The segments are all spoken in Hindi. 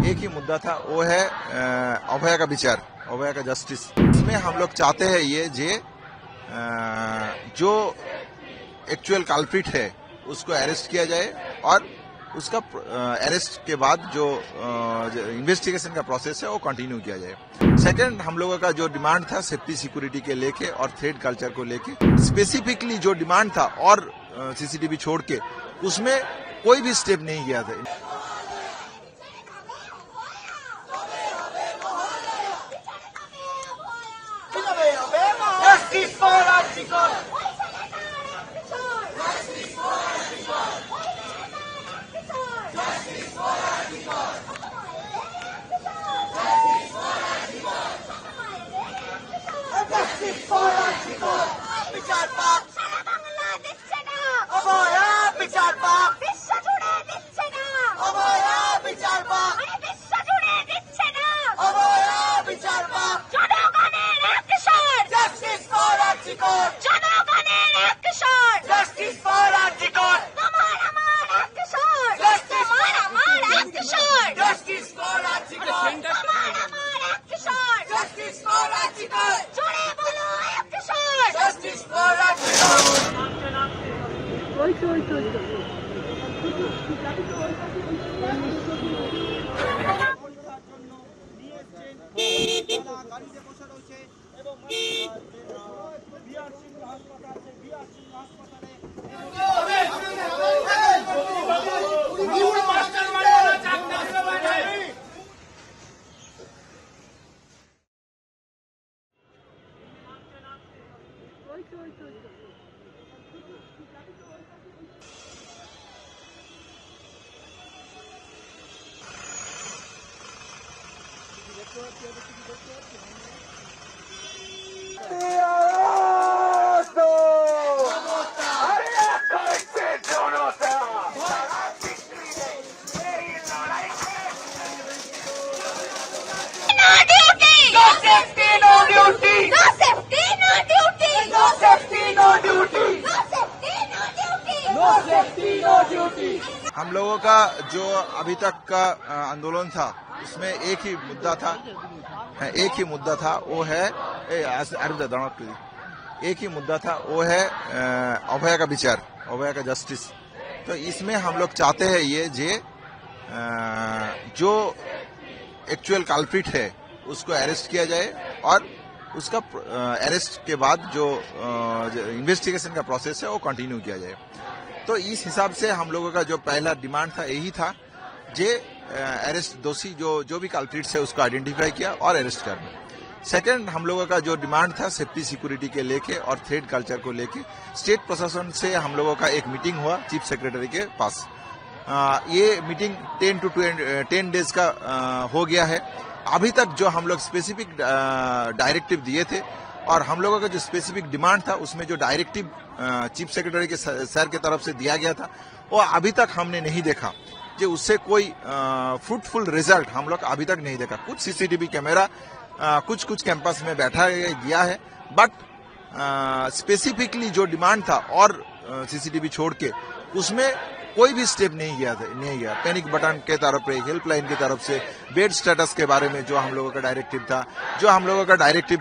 एक ही मुद्दा था, वो है अभय का विचार, अभय का जस्टिस। इसमें हम लोग चाहते हैं ये जो एक्चुअल कल्प्रिट है उसको अरेस्ट किया जाए और उसका अरेस्ट के बाद जो इन्वेस्टिगेशन का प्रोसेस है वो कंटिन्यू किया जाए। सेकंड, हम लोगों का जो डिमांड था सेफ्टी सिक्योरिटी के लेके और थ्रेड कल्चर को लेके, स्पेसिफिकली जो डिमांड था और सीसीटीवी छोड़ के उसमें कोई भी स्टेप नहीं किया था। हम लोगों का जो अभी तक का आंदोलन था उसमें एक ही मुद्दा था, वो है अभय का विचार, अभय का जस्टिस। तो इसमें हम लोग चाहते हैं ये जो एक्चुअल कल्प्रिट है उसको अरेस्ट किया जाए और उसका अरेस्ट के बाद जो इन्वेस्टिगेशन का प्रोसेस है वो कंटिन्यू किया जाए। तो इस हिसाब से हम लोगों का जो पहला डिमांड था यही था, अरेस्ट दोषी जो भी कल्प्रिट्स है उसको आइडेंटिफाई किया और अरेस्ट करना। सेकंड, हम लोगों का जो डिमांड था सेफ्टी सिक्योरिटी के लेके और थ्रेड कल्चर को लेके, स्टेट प्रशासन से हम लोगों का एक मीटिंग हुआ चीफ सेक्रेटरी के पास। ये मीटिंग 10 डेज का हो गया है। अभी तक जो हम लोग स्पेसिफिक डायरेक्टिव दिए थे और हम लोगों का जो स्पेसिफिक डिमांड था उसमें जो डायरेक्टिव चीफ सेक्रेटरी के सर के तरफ से दिया गया था वो अभी तक हमने नहीं देखा। जो उससे कोई फ्रूटफुल रिजल्ट हम लोग अभी तक नहीं देखा। कुछ सीसीटीवी कैमरा कुछ कैंपस में बैठा गया है, बट स्पेसिफिकली जो डिमांड था और सीसीटीवी छोड़ के उसमें कोई भी स्टेप नहीं गया। पैनिक बटन के तरफ पे, हेल्पलाइन की तरफ से, बेड स्टेटस के बारे में जो हम लोगों का डायरेक्टिव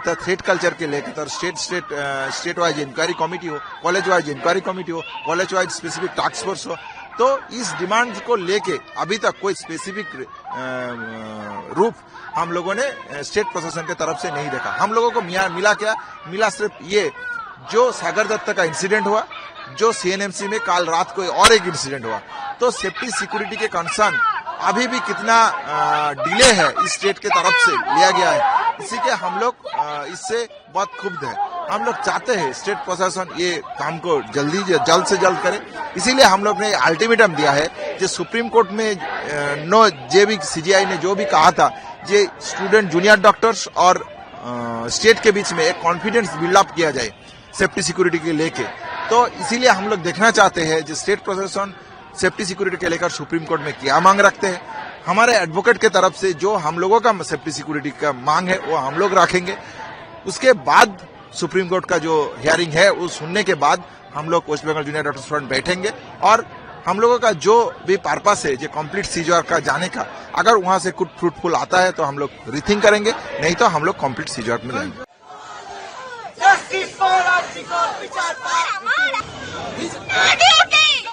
था, थ्रेड कल्चर के लेकर स्टेट वाइज इंक्वायरी कमेटी हो, कॉलेज वाइज इंक्वायरी कमेटी हो, college wise specific task force हो। तो इस डिमांड को लेके अभी तक कोई स्पेसिफिक रूप हम लोगों ने स्टेट प्रशासन की तरफ से नहीं देखा। हम लोगों को मिला सिर्फ ये जो सागर दत्त का इंसिडेंट हुआ, जो सीएनएमसी में कल रात को और एक इंसिडेंट हुआ। तो सेफ्टी सिक्योरिटी के कंसर्न अभी भी कितना डिले है इस स्टेट के तरफ से लिया गया है, इसी के हम लोग इससे बहुत क्षुब्ध है। हम लोग चाहते हैं स्टेट प्रशासन ये काम को जल्द से जल्द करे। इसीलिए हम लोग ने अल्टीमेटम दिया है जो सुप्रीम कोर्ट में सीजीआई ने जो भी कहा था, ये स्टूडेंट जूनियर डॉक्टर्स और स्टेट के बीच में एक कॉन्फिडेंस बिल्डअप किया जाए सेफ्टी सिक्योरिटी के लेके। तो इसीलिए हम लोग देखना चाहते हैं जो स्टेट प्रशासन सेफ्टी सिक्योरिटी के लेकर सुप्रीम कोर्ट में क्या मांग रखते हैं। हमारे एडवोकेट के तरफ से जो हम लोगों का सेफ्टी सिक्योरिटी का मांग है वो हम लोग रखेंगे। उसके बाद सुप्रीम कोर्ट का जो हियरिंग है वो सुनने के बाद हम लोग West Bengal junior doctors front बैठेंगे और हम लोगों का जो भी पर्पस है जो कंप्लीट सीजर का जाने का, अगर वहां से कुछ फ्रूटफुल आता है तो हम लोग रिथिंक करेंगे, नहीं तो हम लोग कंप्लीट सीजर में जाएंगे।